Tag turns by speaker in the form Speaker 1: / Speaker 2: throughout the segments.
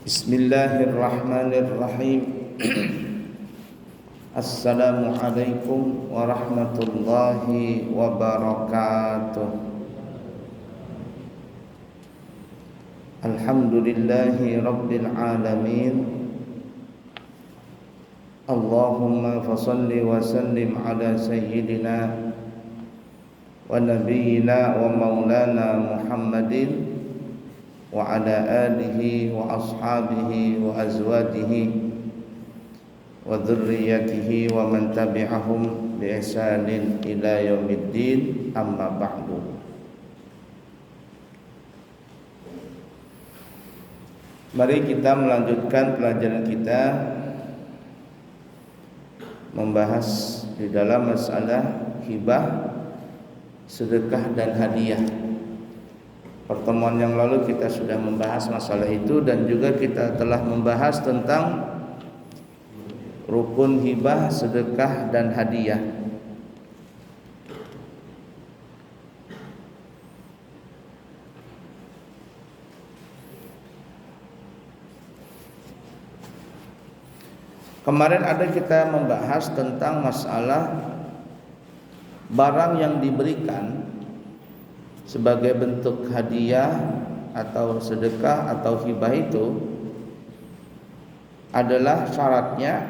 Speaker 1: Bismillahirrahmanirrahim. Assalamualaikum warahmatullahi wabarakatuh. Alhamdulillahi rabbil alamin. Allahumma fasalli wa sallim ala sayyidina wa nabiyyina wa maulana Muhammadin wa ala alihi wa ashabihi wa azwajihi wa dzurriyyatihi wa man tabi'ahum bi ihsanin ila yaumiddin, amma ba'du. Mari kita melanjutkan pelajaran kita membahas di dalam masalah hibah, sedekah dan hadiah. Pertemuan yang lalu kita sudah membahas masalah itu dan juga kita telah membahas tentang rukun hibah, sedekah dan hadiah. Kemarin ada kita membahas tentang masalah barang yang diberikan sebagai bentuk hadiah atau sedekah atau hibah itu adalah syaratnya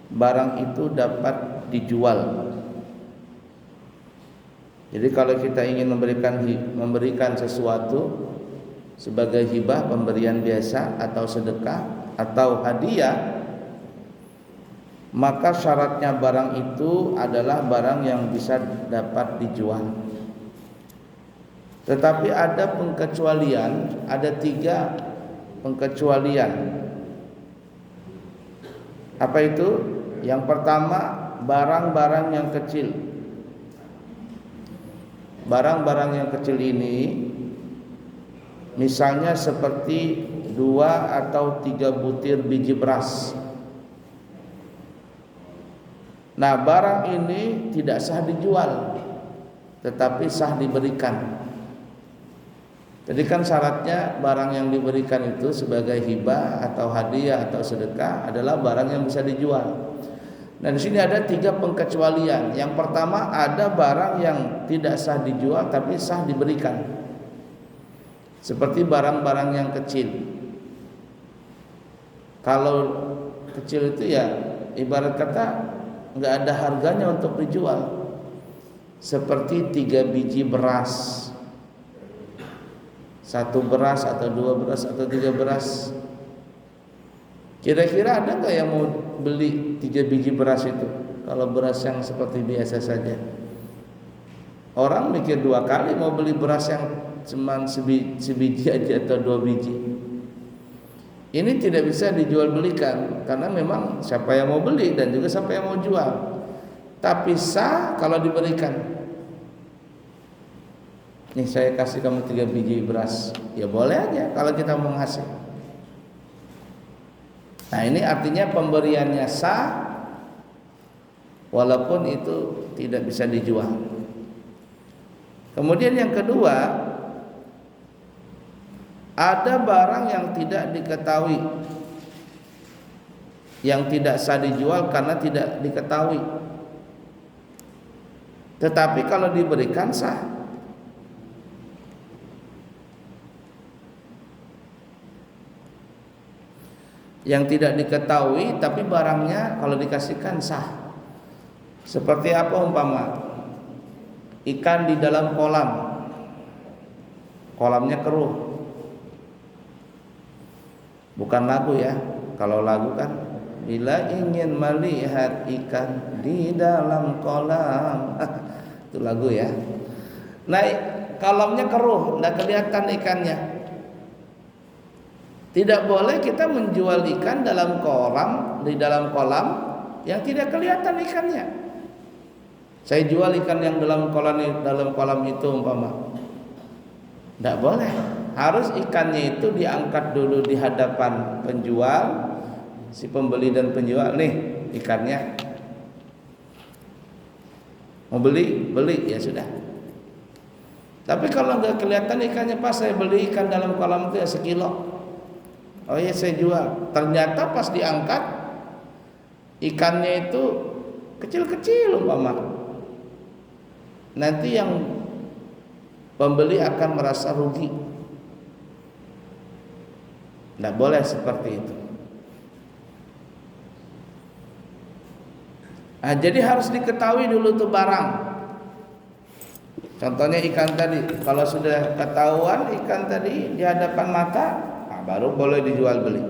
Speaker 1: barang itu dapat dijual. Jadi kalau kita ingin memberikan sesuatu sebagai hibah, pemberian biasa atau sedekah atau hadiah, maka syaratnya barang itu adalah barang yang bisa dapat dijual. Tetapi ada pengecualian, ada 3 pengecualian. Apa itu? Yang pertama, barang-barang yang kecil. Barang-barang yang kecil ini misalnya seperti 2 atau 3 butir biji beras. Nah, barang ini tidak sah dijual, tetapi sah diberikan. Jadi kan syaratnya barang yang diberikan itu sebagai hibah atau hadiah atau sedekah adalah barang yang bisa dijual. Nah, di sini ada 3 pengecualian. Yang pertama, ada barang yang tidak sah dijual tapi sah diberikan. Seperti barang-barang yang kecil. Kalau kecil itu ya ibarat kata enggak ada harganya untuk dijual. Seperti 3 biji beras. 1 beras atau 2 beras atau 3 beras. Kira-kira ada nggak yang mau beli 3 biji beras itu? Kalau beras yang seperti biasa saja, orang mikir 2 kali mau beli beras yang cuma sebiji aja atau 2 biji. Ini tidak bisa dijual belikan karena memang siapa yang mau beli dan juga siapa yang mau jual. Tapi sah kalau diberikan. Nih, saya kasih kamu 3 biji beras, ya boleh aja kalau kita mau ngasih. Nah, ini artinya pemberiannya sah walaupun itu tidak bisa dijual. Kemudian yang kedua, ada barang yang tidak diketahui, yang tidak sah dijual karena tidak diketahui, tetapi kalau diberikan sah. Yang tidak diketahui tapi barangnya kalau dikasihkan sah. Seperti apa umpama? Ikan di dalam kolam. Kolamnya keruh. Bukan lagu ya. Kalau lagu kan, bila ingin melihat ikan di dalam kolam. Itu lagu ya. Nah, kolamnya keruh, tidak kelihatan ikannya. Tidak boleh kita menjual ikan dalam kolam, di dalam kolam yang tidak kelihatan ikannya. Saya jual ikan yang dalam kolam itu umpama. Tidak boleh. Harus ikannya itu diangkat dulu di hadapan penjual, si pembeli dan penjual. Nih ikannya. Mau beli ya sudah. Tapi kalau nggak kelihatan ikannya, pas saya beli ikan dalam kolam itu ya 1 kilo. Oh iya saya jual. Ternyata pas diangkat ikannya itu kecil-kecil umpama. Nanti yang pembeli akan merasa rugi. Tidak boleh seperti itu. Nah, jadi harus diketahui dulu tuh barang. Contohnya ikan tadi, kalau sudah ketahuan ikan tadi di hadapan mata, nah baru boleh dijual beli.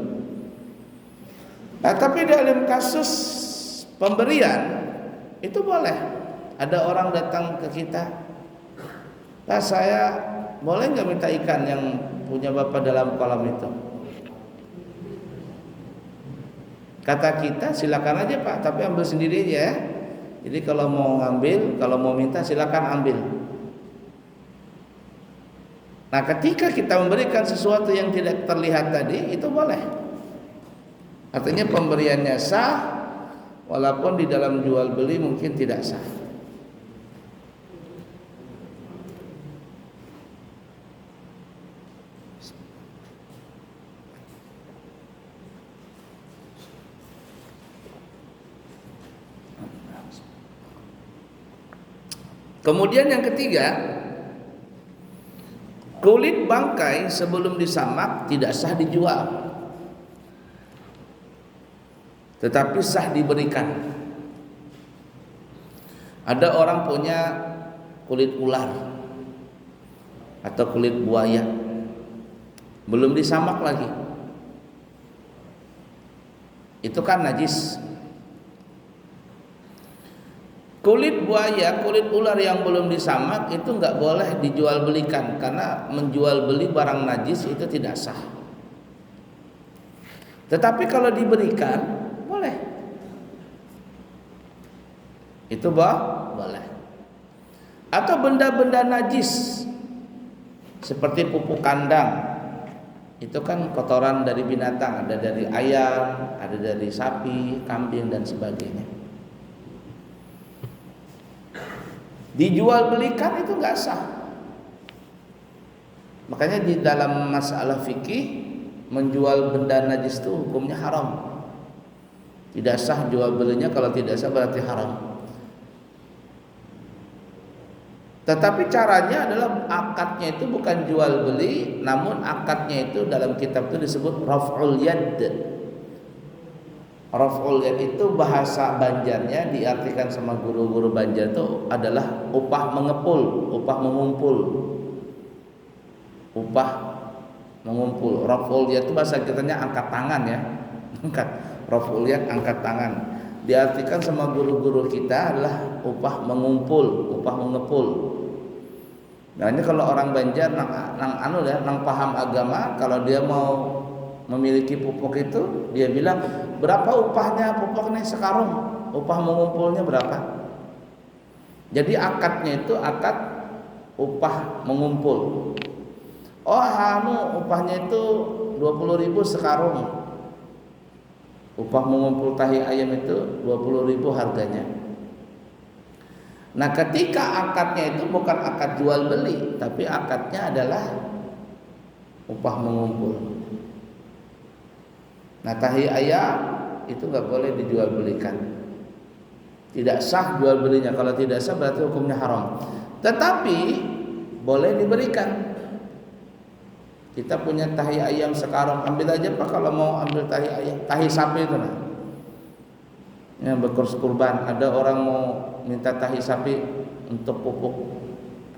Speaker 1: Nah, tapi dalam kasus pemberian itu boleh. Ada orang datang ke kita, "Pak, saya boleh nggak minta ikan yang punya Bapak dalam kolam itu?" Kata kita, silakan aja Pak, tapi ambil sendiri aja ya. Jadi kalau mau ngambil, kalau mau minta silakan ambil. Nah, ketika kita memberikan sesuatu yang tidak terlihat tadi, itu boleh. Artinya pemberiannya sah, walaupun di dalam jual beli mungkin tidak sah. Kemudian yang ketiga, kulit bangkai sebelum disamak tidak sah dijual, tetapi sah diberikan. Ada orang punya kulit ular atau kulit buaya, belum disamak lagi, itu kan najis. Kulit buaya, kulit ular yang belum disamak itu nggak boleh dijual belikan, karena menjual beli barang najis itu tidak sah. Tetapi kalau diberikan boleh, itu boleh. Atau benda-benda najis seperti pupuk kandang, itu kan kotoran dari binatang, ada dari ayam, ada dari sapi, kambing dan sebagainya. Dijual belikan itu nggak sah. Makanya di dalam masalah fikih, menjual benda najis itu hukumnya haram. Tidak sah jual belinya, kalau tidak sah berarti haram. Tetapi caranya adalah akadnya itu bukan jual beli, namun akadnya itu dalam kitab itu disebut raf'ul yad. Raf'ul yad itu bahasa Banjarnya diartikan sama guru-guru Banjar itu adalah upah mengepul, upah mengumpul. Upah mengumpul. Raf'ul yad itu bahasa kitanya angkat tangan ya. Angkat. Raf'ul yad angkat tangan. Diartikan sama guru-guru kita adalah upah mengumpul, upah mengepul. Nah, ini kalau orang Banjar nang paham agama, kalau dia mau memiliki pupuk itu, dia bilang, berapa upahnya pupuk nih sekarung, upah mengumpulnya berapa. Jadi akadnya itu akad upah mengumpul. Oh upahnya itu 20.000 sekarung, upah mengumpul tahi ayam itu 20.000 harganya. Nah, ketika akadnya itu bukan akad jual beli, tapi akadnya adalah upah mengumpul. Nah, tahi ayam itu nggak boleh dijual belikan, tidak sah jual belinya. Kalau tidak sah berarti hukumnya haram. Tetapi boleh diberikan. Kita punya tahi ayam sekarang, ambil aja Pak kalau mau ambil tahi ayam, tahi sapi itu nah, yang berkurban. Ada orang mau minta tahi sapi untuk pupuk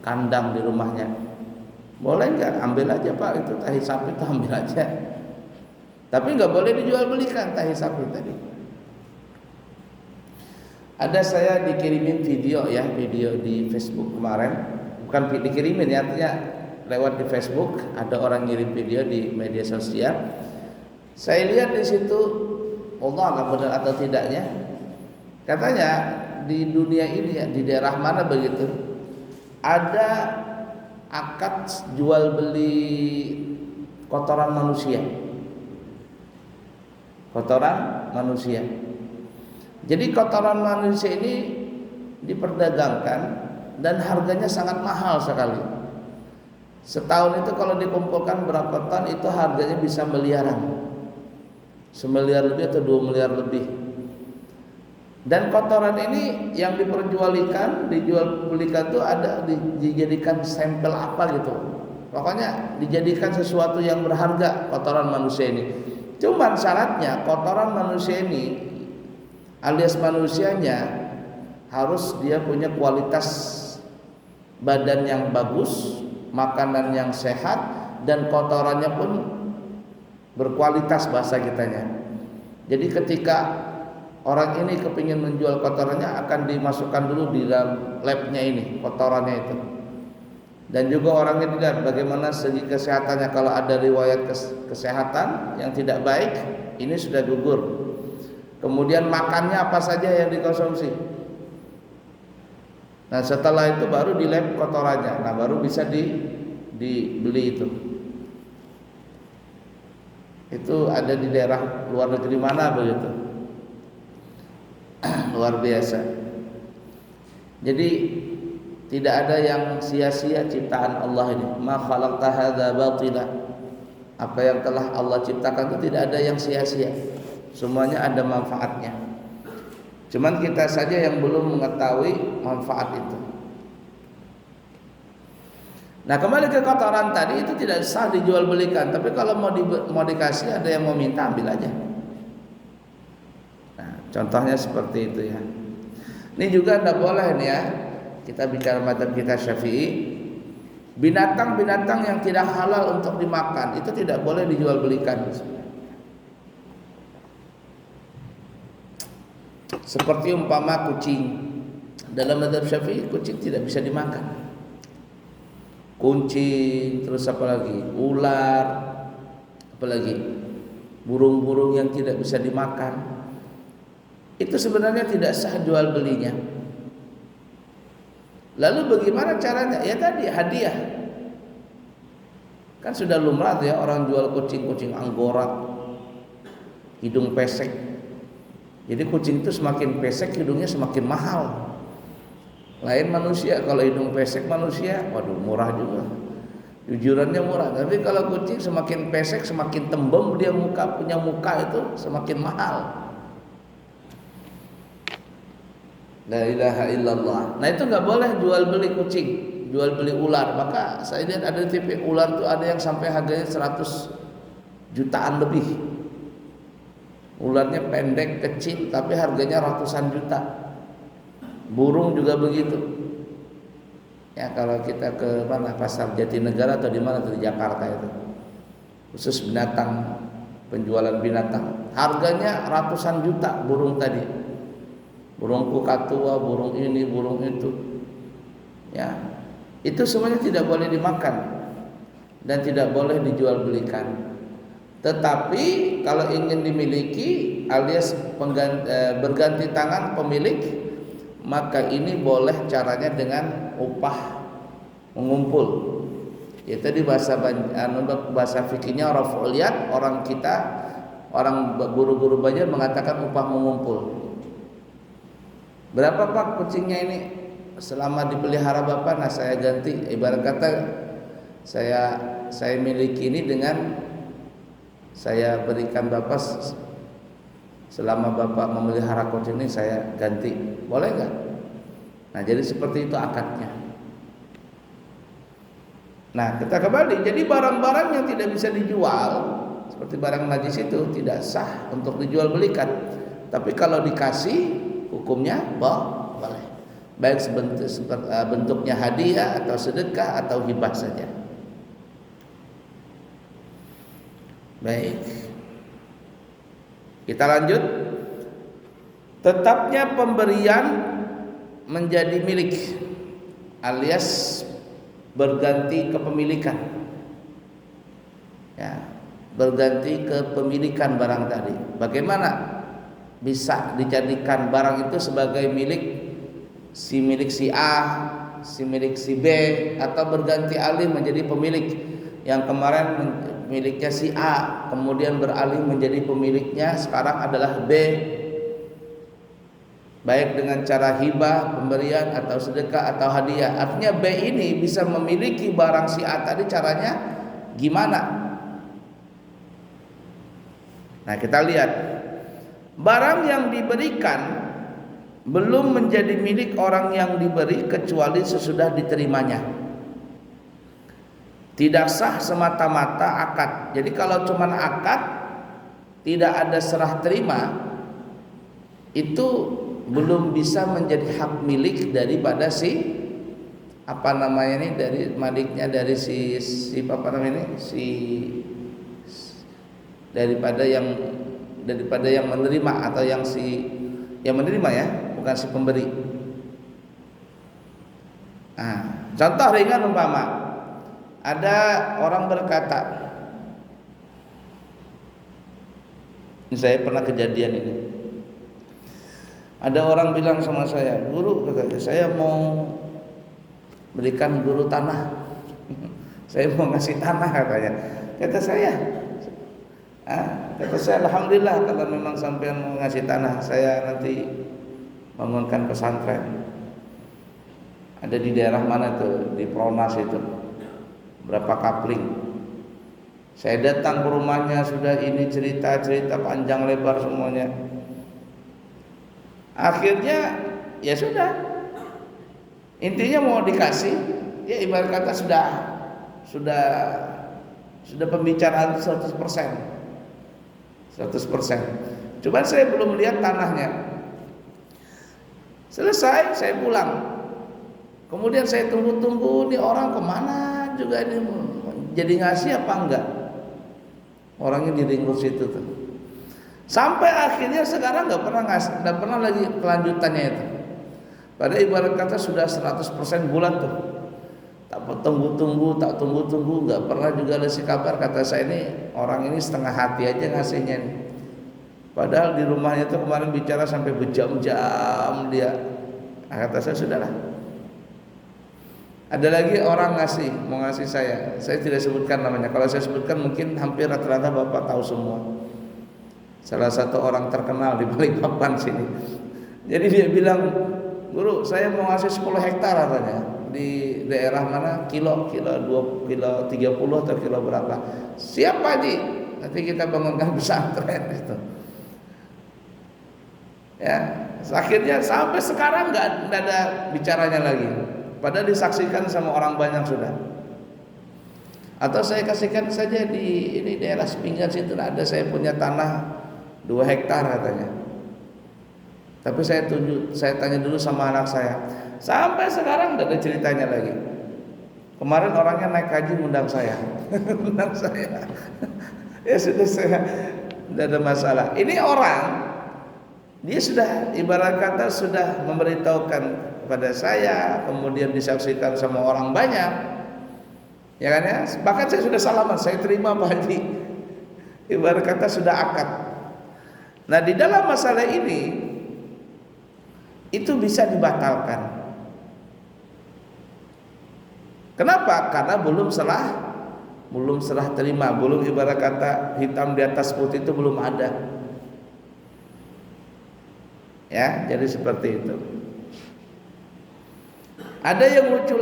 Speaker 1: kandang di rumahnya, boleh nggak? Ambil aja Pak, itu tahi sapi itu ambil aja. Tapi nggak boleh dijual belikan tahi sapi tadi. Ada saya dikirimin video ya, video di Facebook kemarin, bukan dikirimin ya, artinya lewat di Facebook ada orang ngirim video di media sosial. Saya lihat di situ, Allah benar atau tidaknya, katanya di dunia ini ya, di daerah mana begitu, ada akad jual beli kotoran manusia. Kotoran manusia. Jadi kotoran manusia ini diperdagangkan dan harganya sangat mahal sekali. Setahun itu kalau dikumpulkan berapa ton itu harganya bisa miliaran. 1 miliar lebih atau 2 miliar lebih. Dan kotoran ini yang diperjualkan, dijual belikan itu ada dijadikan sampel apa gitu. Pokoknya dijadikan sesuatu yang berharga kotoran manusia ini. Cuman syaratnya kotoran manusia ini alias manusianya harus dia punya kualitas badan yang bagus, makanan yang sehat, dan kotorannya pun berkualitas bahasa kitanya. Jadi ketika orang ini kepingin menjual kotorannya akan dimasukkan dulu di dalam labnya ini kotorannya itu. Dan juga orangnya dilihat bagaimana segi kesehatannya. Kalau ada riwayat kesehatan yang tidak baik, ini sudah gugur. Kemudian makannya apa saja yang dikonsumsi. Nah setelah itu baru di lab kotorannya. Nah baru bisa dibeli itu. Itu ada di daerah luar negeri mana begitu. Luar biasa. Jadi tidak ada yang sia-sia ciptaan Allah ini. Ma khalaqta hadza batila. Apa yang telah Allah ciptakan itu tidak ada yang sia-sia. Semuanya ada manfaatnya. Cuman kita saja yang belum mengetahui manfaat itu. Nah kembali ke kotoran tadi, itu tidak sah dijual belikan. Tapi kalau mau dikasih, ada yang mau minta, ambil aja. Nah contohnya seperti itu ya. Ini juga tidak boleh nih ya. Kita bicara madzhab kita Syafi'i, binatang-binatang yang tidak halal untuk dimakan itu tidak boleh dijual belikan. Seperti umpama kucing. Dalam madzhab Syafi'i kucing tidak bisa dimakan. Kucing, terus apa lagi? Ular, apa lagi? Burung-burung yang tidak bisa dimakan. Itu sebenarnya tidak sah jual belinya. Lalu bagaimana caranya? Ya tadi hadiah. Kan sudah lumrah ya orang jual kucing Angora, hidung pesek. Jadi kucing itu semakin pesek hidungnya semakin mahal. Lain manusia, kalau hidung pesek manusia, waduh murah juga. Jujurannya murah. Tapi kalau kucing semakin pesek semakin tembem dia punya muka itu semakin mahal. La ilaha illallah. Nah itu nggak boleh jual beli kucing, jual beli ular. Maka saya lihat ada tipe ular tuh ada yang sampai harganya 100 jutaan lebih. Ularnya pendek kecil tapi harganya ratusan juta. Burung juga begitu. Ya kalau kita ke mana pasar Jatinegara atau di mana di Jakarta itu, khusus binatang, penjualan binatang, harganya ratusan juta burung tadi. Burung kukatua, burung ini, burung itu. Ya. Itu semuanya tidak boleh dimakan dan tidak boleh dijual belikan. Tetapi kalau ingin dimiliki alias berganti tangan pemilik, maka ini boleh caranya dengan upah mengumpul. Ya tadi bahasa fikihnya raf'ul yad, orang guru-guru Banjar mengatakan upah mengumpul. Berapa Pak kucingnya ini? Selama dipelihara Bapak, nah saya ganti. Ibarat kata saya miliki ini dengan saya berikan Bapak, selama Bapak memelihara kucing ini saya ganti. Boleh nggak? Nah jadi seperti itu akadnya. Nah kita kembali. Jadi barang-barang yang tidak bisa dijual seperti barang najis itu tidak sah untuk dijual belikan. Tapi kalau dikasih hukumnya boleh. Baik bentuknya hadiah atau sedekah atau hibah saja. Baik. Kita lanjut. Tetapnya pemberian menjadi milik alias berganti kepemilikan. Ya, berganti kepemilikan barang tadi. Bagaimana bisa dijadikan barang itu sebagai milik si A, si milik si B, atau berganti alih menjadi pemilik yang kemarin miliknya si A, kemudian beralih menjadi pemiliknya sekarang adalah B. baik dengan cara hibah, pemberian atau sedekah atau hadiah. Artinya B ini bisa memiliki barang si A tadi, caranya gimana? Nah, kita lihat barang yang diberikan belum menjadi milik orang yang diberi kecuali sesudah diterimanya. Tidak sah semata-mata akad. Jadi kalau cuma akad, tidak ada serah terima, itu belum bisa menjadi hak milik daripada si dari maliknya, dari si daripada yang menerima atau yang menerima, ya, bukan si pemberi. Nah, contoh ringan umpama ada orang berkata, ini saya pernah kejadian ini. Ada orang bilang sama saya, "Guru," katanya, "saya mau berikan guru tanah." Saya mau ngasih tanah, katanya. Kata saya, "Alhamdulillah kalau memang sampean mau ngasih tanah, saya nanti bangunkan pesantren." Ada di daerah mana tuh? Di Pronas itu. Berapa kapling. Saya datang ke rumahnya, sudah ini cerita panjang lebar semuanya. Akhirnya ya sudah, intinya mau dikasih, ya ibarat kata sudah pembicaraan 100%. Coba saya belum lihat tanahnya. Selesai, saya pulang. Kemudian saya tunggu nih orang kemana juga ini, jadi ngasih apa enggak? Orangnya di ring road situ tuh. Sampai akhirnya sekarang nggak pernah lagi kelanjutannya itu. Pada ibarat kata sudah 100% bulat tuh. Tak tunggu, nggak pernah juga ada si kabar. Kata saya, ini orang ini setengah hati aja ngasihnya nih. Padahal di rumahnya itu kemarin bicara sampai berjam-jam dia. Nah, kata saya, sudahlah. Ada lagi orang mau ngasih saya tidak sebutkan namanya. Kalau saya sebutkan mungkin hampir rata-rata Bapak tahu semua. Salah satu orang terkenal di Balikpapan sini. Jadi dia bilang, "Guru, saya mau ngasih 10 hektar," katanya. Di daerah mana? Kilo 30 atau kilo berapa? "Siapa Ji? Nanti kita bangunkan pesantren." Gitu. Ya, akhirnya sampai sekarang nggak ada bicaranya lagi. Padahal disaksikan sama orang banyak sudah. Atau saya kasihkan saja di ini daerah sepinggan situ, ada saya punya tanah 2 hektar katanya. Tapi saya tanya dulu sama anak saya. Sampai sekarang tidak ada ceritanya lagi. Kemarin orangnya naik haji undang saya. Undang saya. Ya sudah, saya tidak ada masalah. Ini orang, dia sudah ibarat kata sudah memberitahukan kepada saya, kemudian disaksikan sama orang banyak. Ya kan ya? Bahkan saya sudah salaman, saya terima Pak Haji. Ibarat kata sudah akad. Nah, di dalam masalah ini itu bisa dibatalkan. Kenapa? Karena belum serah terima, belum ibarat kata hitam di atas putih itu belum ada. Ya, jadi seperti itu. Ada yang lucu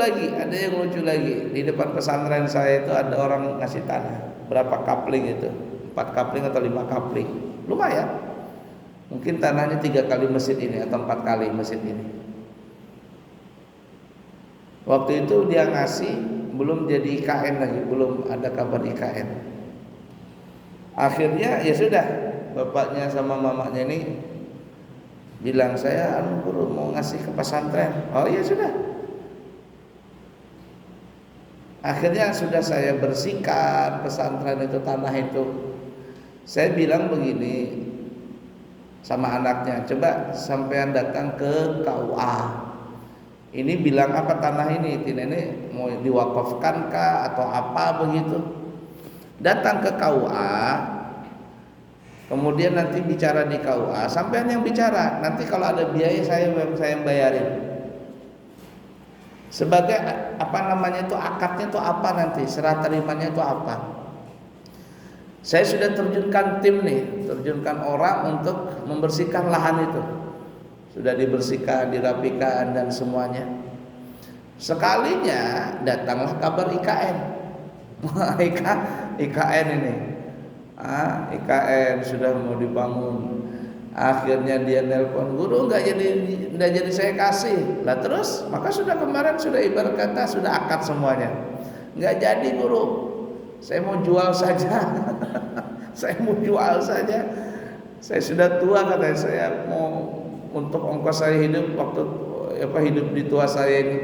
Speaker 1: lagi. Di depan pesantren saya itu ada orang ngasih tanah. Berapa kapling itu? 4 kapling atau 5 kapling. Lumayan. Mungkin tanahnya 3 kali masjid ini atau 4 kali masjid ini. Waktu itu dia ngasih, belum jadi IKN lagi, belum ada kabar IKN. Akhirnya ya sudah, bapaknya sama mamanya ini bilang, "Saya Guru mau ngasih ke pesantren." Oh iya sudah. Akhirnya sudah saya bersihkan pesantren itu, tanah itu. Saya bilang begini sama anaknya, "Coba sampean datang ke KUA. Ini bilang apa tanah ini? Ini mau diwakafkan kah atau apa begitu?" Datang ke KUA. Kemudian nanti bicara di KUA, sampean yang bicara. Nanti kalau ada biaya saya yang bayarin. Sebagai itu akadnya itu apa nanti, serah terimanya itu apa. Saya sudah terjunkan tim nih, terjunkan orang untuk membersihkan lahan itu. sudah dibersihkan, dirapikan dan semuanya. Sekalinya datanglah kabar IKN. IKN ini, IKN sudah mau dibangun. Akhirnya dia nelpon, guru nggak jadi saya kasih. Lah terus, maka sudah kemarin sudah ibarat kata sudah akad semuanya. Nggak jadi guru, saya mau jual saja. Saya mau jual saja. Saya sudah tua katanya, saya mau untuk ongkos saya hidup waktu hidup di tua saya ini.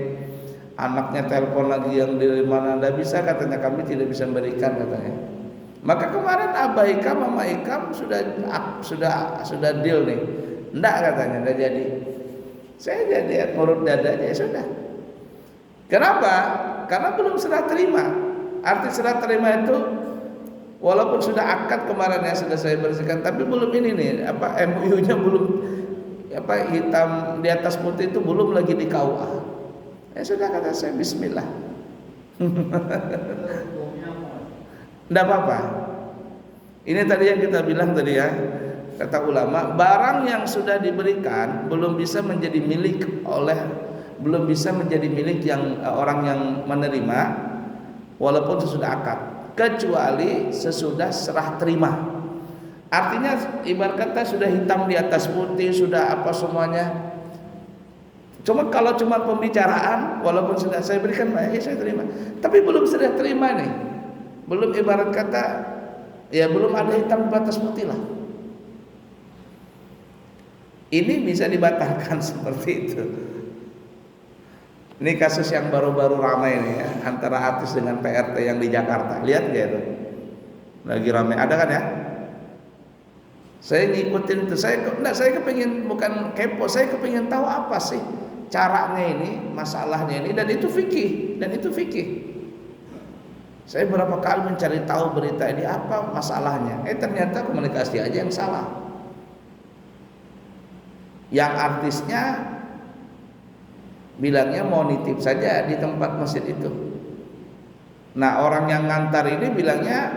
Speaker 1: Anaknya telepon lagi yang dari mana, nggak bisa katanya, kami tidak bisa memberikan katanya. Maka kemarin Abah Ikam sama Ikam sudah deal nih. Enggak katanya, enggak jadi. Saya jadi ngurut dadanya, ya sudah. Kenapa? Karena belum serah terima. Arti serah terima itu walaupun sudah akad kemarin ya sudah saya bersihkan, tapi belum ini nih, MOU-nya belum hitam di atas putih itu belum lagi di KUA. Ya sudah, kata saya bismillah. Tidak apa-apa. Ini tadi yang kita bilang tadi ya, kata ulama, barang yang sudah diberikan belum bisa menjadi milik yang orang yang menerima walaupun sesudah akad, kecuali sesudah serah terima. Artinya ibarat kata sudah hitam di atas putih, sudah apa semuanya. Kalau cuma pembicaraan, walaupun sudah saya berikan, ya saya terima. Tapi belum sudah terima nih. Belum ibarat kata ya belum ada hitam di atas putih lah. Ini bisa dibatalkan seperti itu. Ini kasus yang baru-baru ramai ini ya, antara artis dengan PRT yang di Jakarta. Lihat nggak itu? Lagi ramai, ada kan ya? Saya ngikutin itu. Saya kepingin, bukan kepo, saya kepingin tahu apa sih caranya ini, masalahnya ini, dan itu fikih. Saya berapa kali mencari tahu berita ini apa masalahnya. Ternyata komunikasi aja yang salah. Yang artisnya bilangnya mau nitip saja di tempat masjid itu. Nah, orang yang ngantar ini bilangnya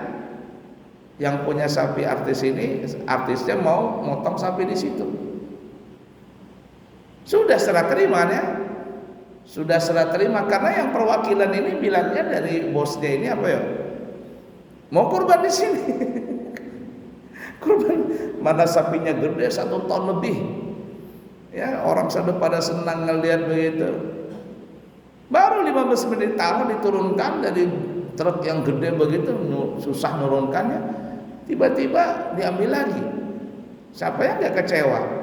Speaker 1: yang punya sapi artisnya mau motong sapi di situ. Sudah serah terima ya. Sudah serah terima, karena yang perwakilan ini bilangnya dari bosnya ini apa ya? Mau kurban di sini. Kurban, mana sapinya gede 1 ton lebih. Ya, orang sudah pada senang ngelihat begitu. Baru 15 menit tahu diturunkan dari truk yang gede begitu, susah nurunkannya. Tiba-tiba diambil lagi. Siapa yang enggak kecewa?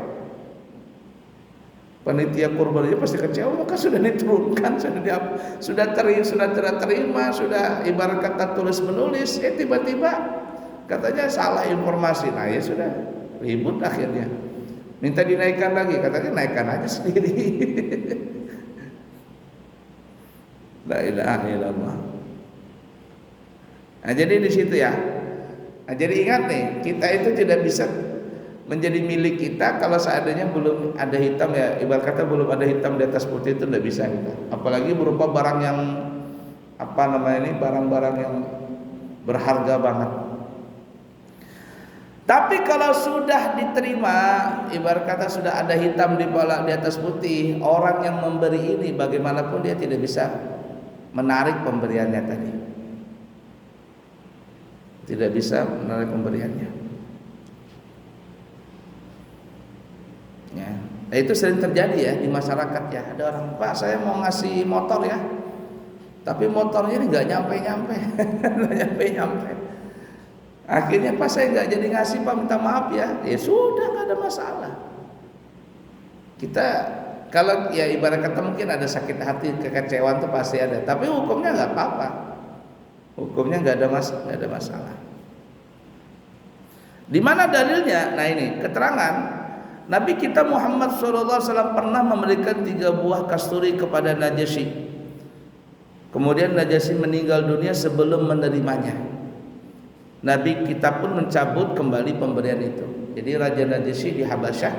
Speaker 1: Panitia kurban itu pasti kecewa, maka sudah diturunkan, sudah terima, sudah ibarat kata tulis menulis, tiba-tiba katanya salah informasi. Nah ya sudah ribut akhirnya, minta dinaikkan lagi, katanya naikkan aja sendiri. La ilaha illallah. Nah jadi di situ ya. Nah, jadi ingat nih, kita itu tidak bisa menjadi milik kita kalau seandainya belum ada hitam ya, ibarat kata belum ada hitam di atas putih, itu tidak bisa kita. Apalagi berupa barang yang barang-barang yang berharga banget. Tapi kalau sudah diterima, ibarat kata sudah ada hitam di atas putih, orang yang memberi ini bagaimanapun dia tidak bisa menarik pemberiannya tadi. Tidak bisa menarik pemberiannya. Ya, itu sering terjadi ya di masyarakat ya. Ada orang, Pak saya mau ngasih motor ya, tapi motornya ini nggak nyampe, nggak nyampe. Akhirnya Pak saya nggak jadi ngasih Pak, minta maaf ya. Ya sudah, nggak ada masalah. Kita kalau ya ibarat kata mungkin ada sakit hati, kekecewaan itu pasti ada, tapi hukumnya nggak apa-apa. Hukumnya nggak ada masalah. Di mana dalilnya? Nah ini keterangan. Nabi kita Muhammad SAW pernah memberikan 3 buah kasturi kepada Najasyi. Kemudian Najasyi meninggal dunia sebelum menerimanya. Nabi kita pun mencabut kembali pemberian itu. Jadi Raja Najasyi di Habasyah,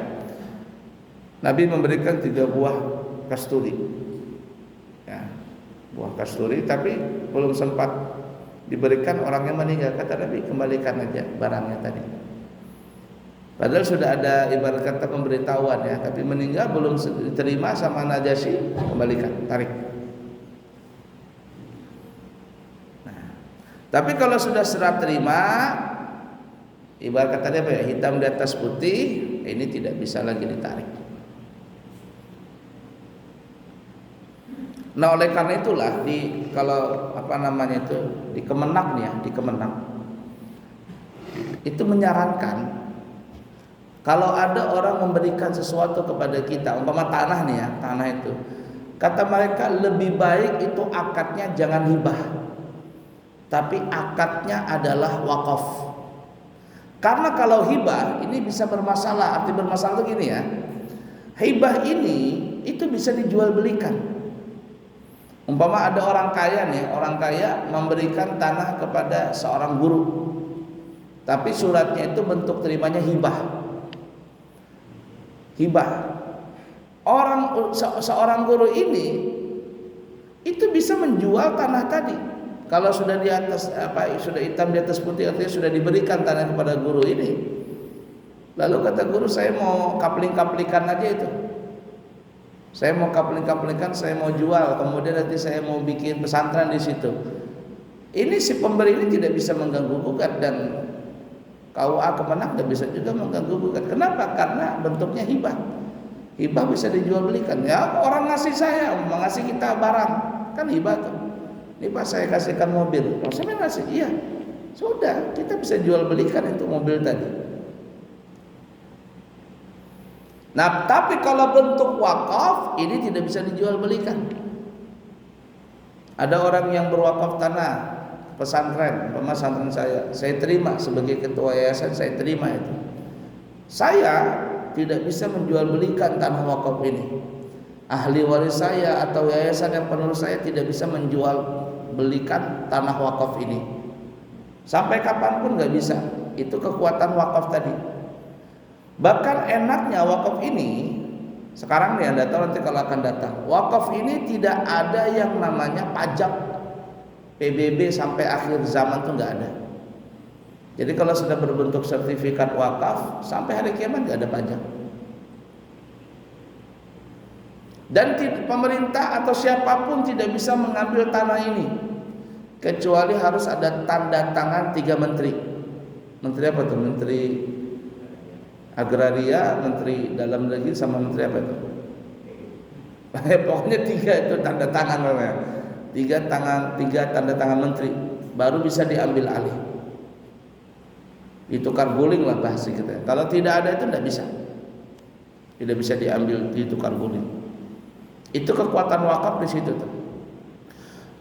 Speaker 1: Nabi memberikan 3 buah kasturi. Ya, buah kasturi, tapi belum sempat diberikan, orangnya meninggal. Kata Nabi, kembalikan aja barangnya tadi. Padahal sudah ada ibarat kata pemberitahuan ya, tapi meninggal belum diterima sama Najasyi, kembalikan, tarik. Nah, tapi kalau sudah serah terima, ibarat katanya apa ya, hitam di atas putih, ini tidak bisa lagi ditarik. Nah, oleh karena itulah kalau apa namanya itu di Kemenak nih ya, di Kemenak itu menyarankan kalau ada orang memberikan sesuatu kepada kita, umpama tanah nih ya, tanah itu, kata mereka lebih baik itu akadnya jangan hibah, tapi akadnya adalah wakaf. Karena kalau hibah ini bisa bermasalah. Arti bermasalah itu gini ya, hibah ini itu bisa dijual belikan. Umpama ada orang kaya nih, orang kaya memberikan tanah kepada seorang guru, tapi suratnya itu bentuk terimanya hibah. Hibah. Seorang guru ini itu bisa menjual tanah tadi. Kalau sudah di atas sudah hitam di atas putih, artinya sudah diberikan tanah kepada guru ini. Lalu kata guru, saya mau kapling-kaplikan aja itu. Saya mau kapling-kaplikan, saya mau jual, kemudian nanti saya mau bikin pesantren di situ. Ini si pemberi ini tidak bisa mengganggu gugat, dan KUA Kemenak tidak bisa juga mengganggu gugat. Kenapa? Karena bentuknya hibah. Hibah bisa dijual belikan. Ya, orang ngasih saya, ngasih kita barang, kan hibah tuh. Ini Pak, saya kasihkan mobil. Oh, saya ngasih, iya. Sudah, kita bisa jual belikan itu mobil tadi. Nah, tapi kalau bentuk wakaf ini tidak bisa dijual belikan. Ada orang yang berwakaf tanah pesantren, pesantren saya terima sebagai ketua yayasan, saya terima itu. Saya tidak bisa menjual belikan tanah wakaf ini. Ahli waris saya atau yayasan yang penerus saya tidak bisa menjual belikan tanah wakaf ini. Sampai kapanpun nggak bisa. Itu kekuatan wakaf tadi. Bahkan enaknya wakaf ini, sekarang nih Anda tahu, nanti kalau akan datang, wakaf ini tidak ada yang namanya pajak PBB sampai akhir zaman tuh nggak ada. Jadi kalau sudah berbentuk sertifikat wakaf, sampai hari kiamat nggak ada pajak. Dan pemerintah atau siapapun tidak bisa mengambil tanah ini, kecuali harus ada tanda tangan 3 menteri. Menteri apa tuh? Menteri Agraria, Menteri Dalam Negeri, sama Menteri apa itu? Pokoknya 3 itu tanda tangan namanya. 3 tanda tangan menteri baru bisa diambil alih. Ditukar guling lah bahasa kita. Kalau tidak ada itu tidak bisa diambil, ditukar guling. Itu kekuatan wakaf di situ tuh.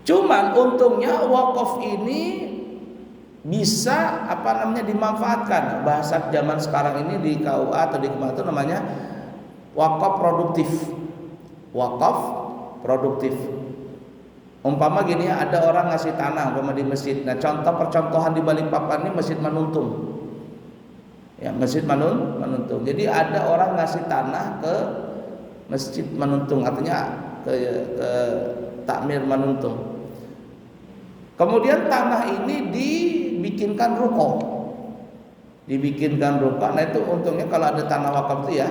Speaker 1: Cuman untungnya wakaf ini bisa dimanfaatkan. Bahasa zaman sekarang ini di KUA atau di Kemenak itu namanya wakaf produktif. Wakaf produktif. Umpama gini ya, ada orang ngasih tanah umpama di masjid. Nah, percontohan di Balikpapan ini Masjid Manuntung. Ya, Masjid Manuntung. Jadi ada orang ngasih tanah ke Masjid Manuntung, artinya ke Takmir Manuntung. Kemudian tanah ini dibikinkan ruko. Nah, itu untungnya kalau ada tanah wakaf itu ya,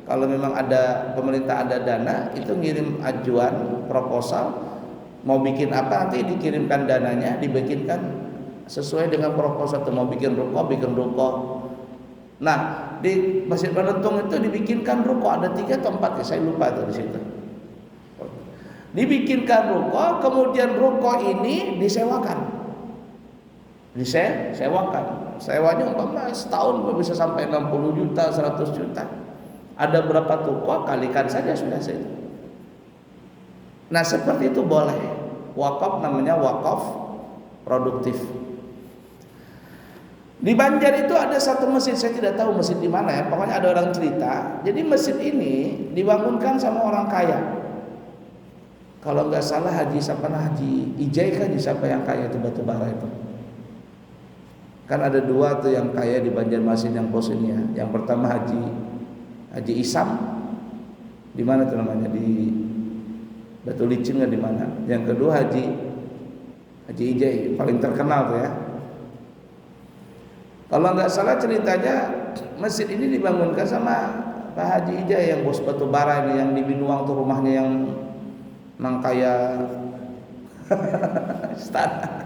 Speaker 1: kalau memang ada pemerintah ada dana, itu ngirim ajuan proposal mau bikin apa, nanti dikirimkan dananya, dibikinkan sesuai dengan proposal itu. Mau bikin ruko. Nah, di Masjid Manuntung itu dibikinkan ruko, ada 3 atau 4 ya, saya lupa tuh di situ. Dibikinkan ruko, kemudian ruko ini disewakan. Disewakan. Sewanya umpama setahun bisa sampai 60 juta, 100 juta. Ada berapa ruko, kalikan saja sudah itu. Nah, seperti itu boleh. Wakaf namanya wakaf produktif. Di Banjar itu ada satu masjid, saya tidak tahu masjid di mana ya. Pokoknya ada orang cerita. Jadi masjid ini dibangunkan sama orang kaya. Kalau nggak salah Haji Ijai kan, siapa yang kaya itu batubara itu. Kan ada 2 tuh yang kaya di Banjarmasin yang posisinya. Yang pertama Haji Isam, di mana tuh namanya, di Batu Licin nggak di mana. Yang kedua Haji Ijai, paling terkenal tuh ya. Kalau nggak salah ceritanya masjid ini dibangunkan sama Pak Haji Ija yang bos batu bara ini, yang di Binuang tuh rumahnya yang kaya istana.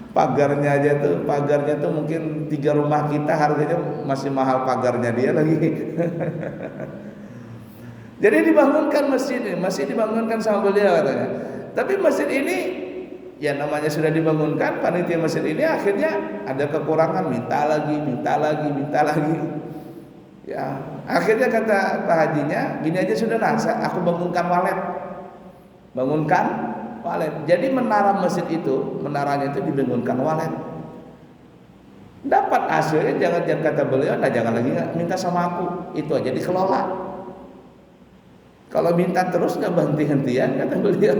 Speaker 1: Pagarnya tuh mungkin 3 rumah kita harganya masih mahal pagarnya dia lagi. Jadi dibangunkan masjid ini, masih dibangunkan sama beliau katanya. Tapi masjid ini ya namanya sudah dibangunkan, panitia masjid ini akhirnya ada kekurangan, minta lagi. Ya, akhirnya kata Pak Hajinya, gini aja sudah aku bangunkan walet. Jadi menaranya itu dibangunkan walet. Dapat hasilnya jangan kata beliau, jangan lagi minta sama aku, itu aja dikelola. Kalau minta terus nggak berhenti-hentian kata beliau.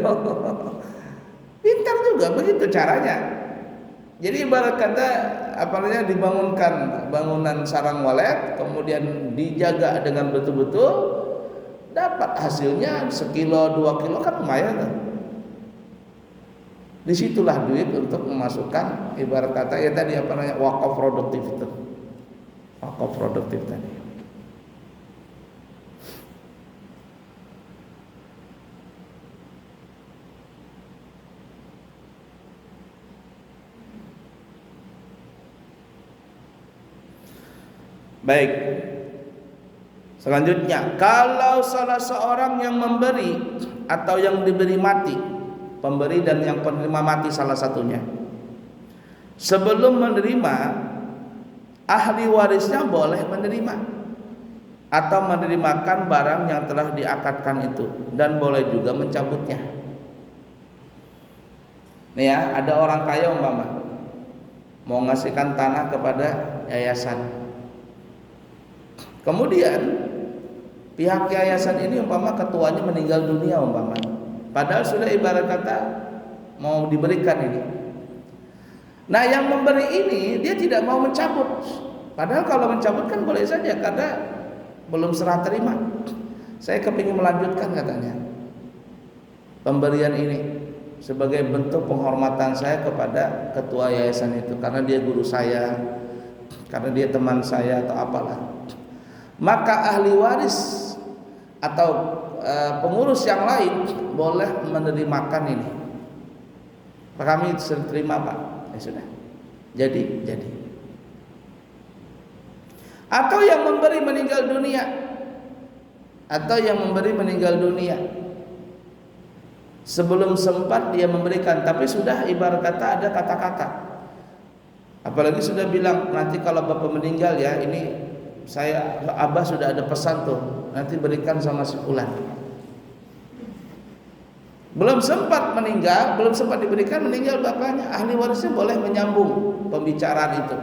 Speaker 1: Pintar juga begitu caranya. Jadi ibarat kata apalagi dibangunkan bangunan sarang walet, kemudian dijaga dengan betul-betul, dapat hasilnya 1 kilo 2 kilo kan lumayan kan? Disitulah duit untuk memasukkan ibarat kata ya tadi wakaf produktif itu, wakaf produktif tadi. Baik. Selanjutnya, kalau salah seorang yang memberi atau yang diberi mati, pemberi dan yang penerima mati salah satunya, sebelum menerima, ahli warisnya boleh menerima atau menerimakan barang yang telah diakadkan itu, dan boleh juga mencabutnya. Nih ya, ada orang kaya umpama mau ngasihkan tanah kepada yayasan. Kemudian pihak yayasan ini umpama ketuanya meninggal dunia umpama, padahal sudah ibarat kata mau diberikan ini. Nah yang memberi ini dia tidak mau mencabut, padahal kalau mencabut kan boleh saja karena belum serah terima. Saya kepingin melanjutkan katanya pemberian ini sebagai bentuk penghormatan saya kepada ketua yayasan itu, karena dia guru saya, karena dia teman saya atau apalah. Maka ahli waris atau pengurus yang lain boleh menerimakan ini. Kami terima Pak, ya sudah. Jadi. Atau yang memberi meninggal dunia, sebelum sempat dia memberikan, tapi sudah ibarat kata ada kata-kata. Apalagi sudah bilang nanti kalau bapak meninggal ya ini Abah sudah ada pesan tuh, nanti berikan sama si fulan. Belum sempat diberikan, meninggal bapaknya, ahli warisnya boleh menyambung pembicaraan itu.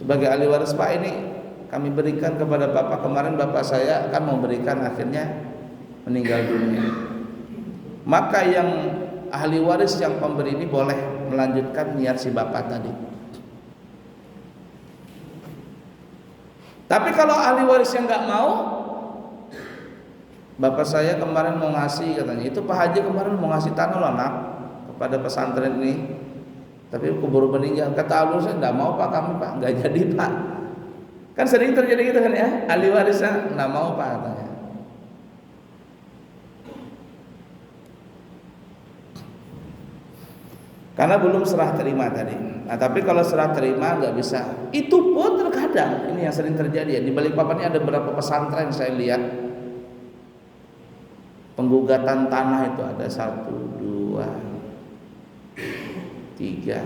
Speaker 1: Sebagai ahli waris, Pak ini kami berikan kepada bapak, kemarin bapak saya kan mau berikan, akhirnya meninggal dunia. Maka yang ahli waris yang pemberi ini boleh melanjutkan niat si bapak tadi. Tapi kalau ahli waris yang nggak mau, bapak saya kemarin mau ngasih katanya, itu Pak Haji kemarin mau ngasih tanah loh nak kepada pesantren ini, tapi keburu meninggal. Kata ahli waris, nggak mau Pak, kami Pak nggak jadi Pak. Kan sering terjadi gitu kan ya, ahli warisnya nggak mau Pak katanya. Karena belum serah terima tadi. Nah, tapi kalau serah terima nggak bisa. Itu pun terkadang ini yang sering terjadi ya. Di Balikpapan ini ada beberapa pesantren saya lihat penggugatan tanah itu ada 1, 2, 3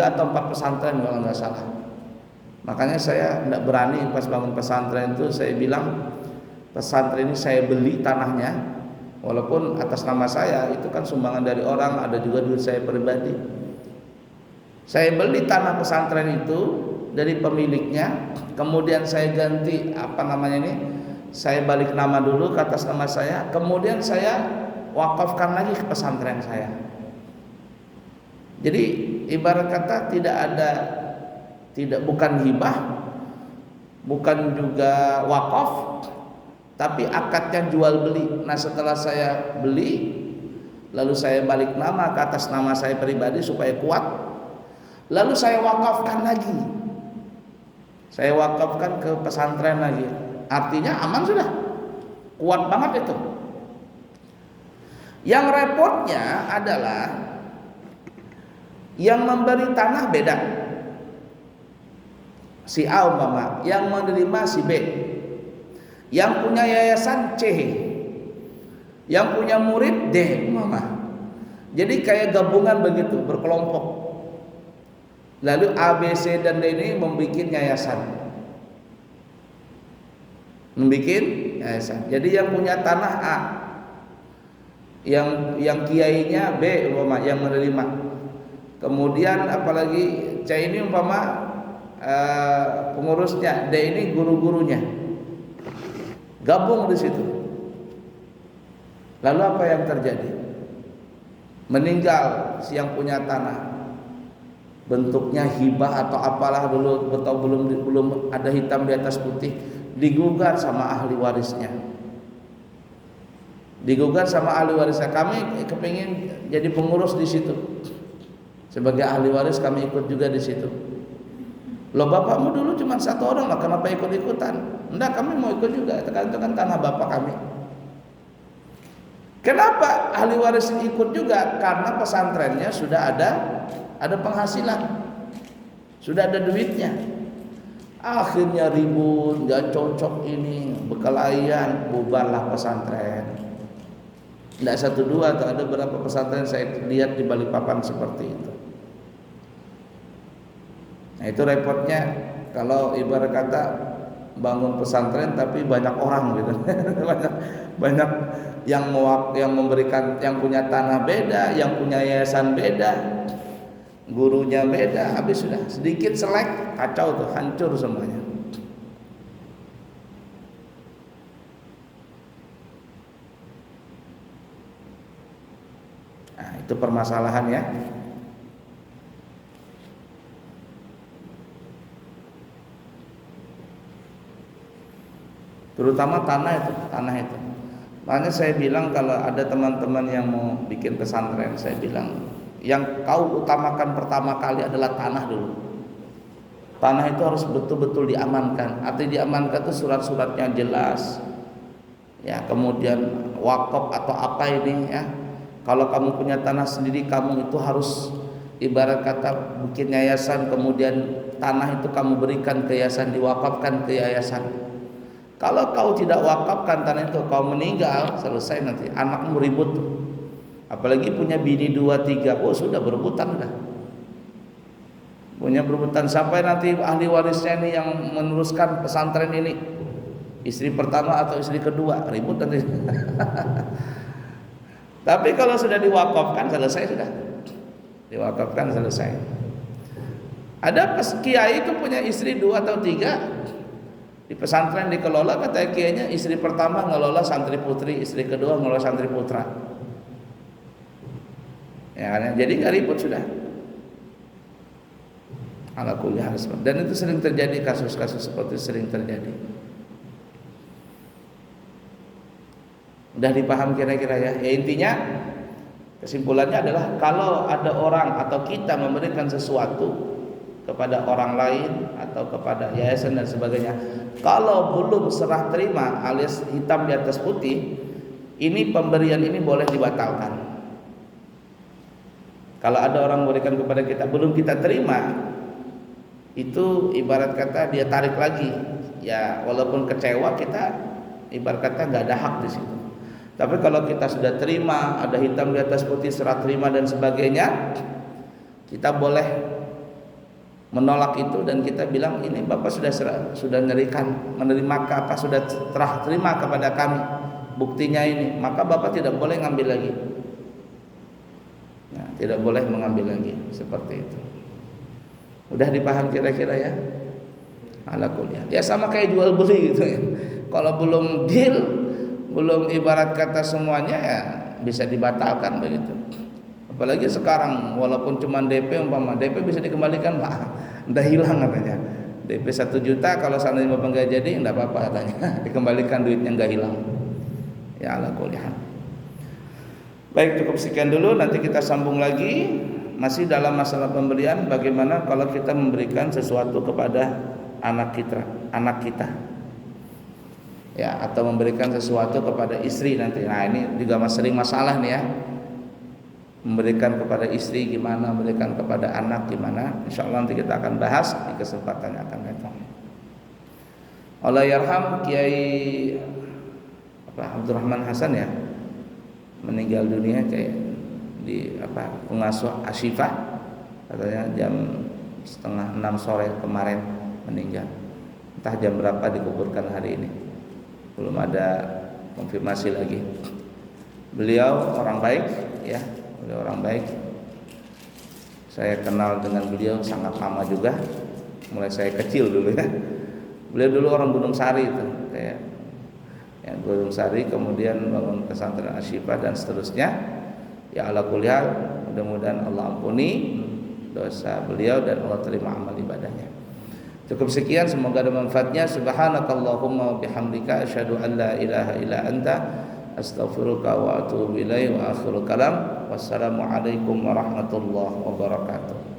Speaker 1: atau 4 pesantren kalau nggak salah. Makanya saya nggak berani pas bangun pesantren itu saya bilang pesantren ini saya beli tanahnya. Walaupun atas nama saya, itu kan sumbangan dari orang, ada juga duit saya pribadi. Saya beli tanah pesantren itu dari pemiliknya, kemudian saya ganti saya balik nama dulu ke atas nama saya, kemudian saya wakafkan lagi ke pesantren saya. Jadi ibarat kata bukan hibah, bukan juga wakaf, tapi akadnya jual beli. Nah setelah saya beli, lalu saya balik nama ke atas nama saya pribadi supaya kuat, lalu saya wakafkan lagi, saya wakafkan ke pesantren lagi, artinya aman sudah, kuat banget itu. Yang repotnya adalah yang memberi tanah beda, si A umpama, yang menerima si B, yang punya yayasan C, yang punya murid D umpama. Jadi kayak gabungan begitu, berkelompok. Lalu A, B, C dan D ini membuat yayasan. Jadi yang punya tanah A, yang kiainya B umpama yang menerima. Kemudian apalagi C ini umpama pengurusnya, D ini guru-gurunya. Gabung di situ. Lalu apa yang terjadi? Meninggal si yang punya tanah. Bentuknya hibah atau apalah dulu, atau belum ada hitam di atas putih, digugat sama ahli warisnya. Kami kepingin jadi pengurus di situ. Sebagai ahli waris kami ikut juga di situ. Loh, bapakmu dulu cuma satu orang lah, kenapa ikut-ikutan? Enggak, kami mau ikut juga, itu kan tanah bapak kami. Kenapa ahli waris ikut juga? Karena pesantrennya sudah ada penghasilan, sudah ada duitnya. Akhirnya ribut, nggak cocok ini, bekalayan, bubarlah pesantren. Tidak satu dua, atau ada beberapa pesantren saya lihat di Balikpapan seperti itu. Nah, itu repotnya kalau ibarat kata bangun pesantren tapi banyak orang gitu. banyak yang memberikan, yang punya tanah beda, yang punya yayasan beda, gurunya beda, habis sudah sedikit selek, kacau tuh, hancur semuanya. Nah, itu permasalahan ya. Terutama tanah itu. Makanya saya bilang kalau ada teman-teman yang mau bikin pesantren, saya bilang yang kau utamakan pertama kali adalah tanah dulu. Tanah itu harus betul-betul diamankan. Arti diamankan itu surat-suratnya jelas. Ya, kemudian wakaf atau apa ini ya. Kalau kamu punya tanah sendiri, kamu itu harus ibarat kata bikin yayasan, kemudian tanah itu kamu berikan ke yayasan, diwakafkan ke yayasan. Kalau kau tidak wakafkan tanah itu, kau meninggal, selesai nanti anakmu ribut. Apalagi punya bini 2, 3, oh sudah berebutan dah. Punya berebutan sampai nanti ahli warisnya ini yang meneruskan pesantren ini, istri pertama atau istri kedua, ribut nanti. Tapi kalau sudah diwakafkan, selesai sudah. Diwakafkan, selesai. Ada kiai itu punya istri 2 atau 3. Di pesantren dikelola, kata kiainya istri pertama ngelola santri putri, istri kedua ngelola santri putra. Ya, jadi nggak ribut sudah. Ala kulli hal. Dan itu sering terjadi, kasus-kasus seperti itu sering terjadi. Udah dipaham kira-kira ya. Ya intinya kesimpulannya adalah kalau ada orang atau kita memberikan sesuatu kepada orang lain atau kepada yayasan dan sebagainya, kalau belum serah terima alias hitam di atas putih, ini pemberian ini boleh dibatalkan. Kalau ada orang memberikan kepada kita belum kita terima, itu ibarat kata dia tarik lagi. Ya walaupun kecewa, kita ibarat kata nggak ada hak di situ. Tapi kalau kita sudah terima, ada hitam di atas putih, serah terima dan sebagainya, kita boleh menolak itu dan kita bilang ini Bapak sudah menerima apa, sudah terima kepada kami buktinya ini, maka Bapak tidak boleh ngambil lagi. Nah, tidak boleh mengambil lagi seperti itu. Udah dipaham kira-kira ya? Ala kuliah. Ya sama kayak jual beli gitu ya. Kalau belum deal, belum ibarat kata semuanya, ya bisa dibatalkan begitu. Apalagi sekarang walaupun cuma DP, umpama DP bisa dikembalikan, lah udah hilang katanya. DP 1 juta kalau seandainya Bapak nggak jadi, enggak apa-apa katanya. Dikembalikan duitnya, nggak hilang. Ya ala kuliah. Baik, cukup sekian dulu, nanti kita sambung lagi masih dalam masalah pemberian, bagaimana kalau kita memberikan sesuatu kepada anak kita, ya, atau memberikan sesuatu kepada istri nanti. Nah ini juga sering masalah nih ya, memberikan kepada istri gimana, memberikan kepada anak gimana. Insya Allah nanti kita akan bahas di kesempatan yang akan datang. Allah yarham Kiai Abdurrahman Hasan ya, meninggal dunia kayak di pengasuh Asyifa, katanya jam 5:30 sore kemarin meninggal. Entah jam berapa dikuburkan hari ini, belum ada konfirmasi lagi. Beliau orang baik ya, beliau orang baik. Saya kenal dengan beliau sangat lama juga, mulai saya kecil dulu ya. Beliau dulu orang Gunung Sari itu, kayak ya, Gunung Sari, kemudian bangun pesantren Asyifa dan seterusnya. Ya ala kulli hal, mudah-mudahan Allah ampuni dosa beliau dan Allah terima amal ibadahnya. Cukup sekian, semoga ada manfaatnya. Subhanakallahumma wa bihamdika asyhadu an la ilaha illa anta astaghfiruka wa atubu ilaik. Wa akhiru kalam, wassalamu alaikum warahmatullahi wabarakatuh.